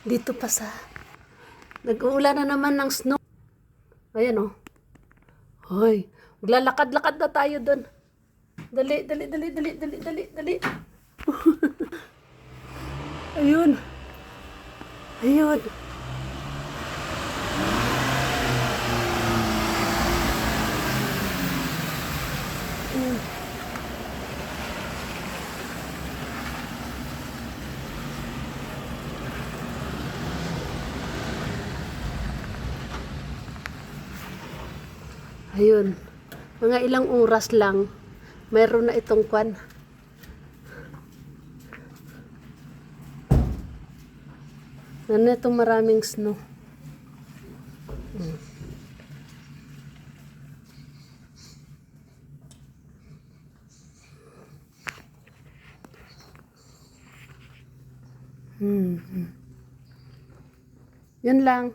Dito pa sa... Nag-uulan na naman ng snow. Ayan o. Hoy, maglalakad-lakad na tayo doon. Dali, dali, dali, dali, dali, dali, dali. Ayun. Ayun. Ayun. Mga ilang oras lang, mayroon na itong kwan. Ano itong maraming snow. Yun lang.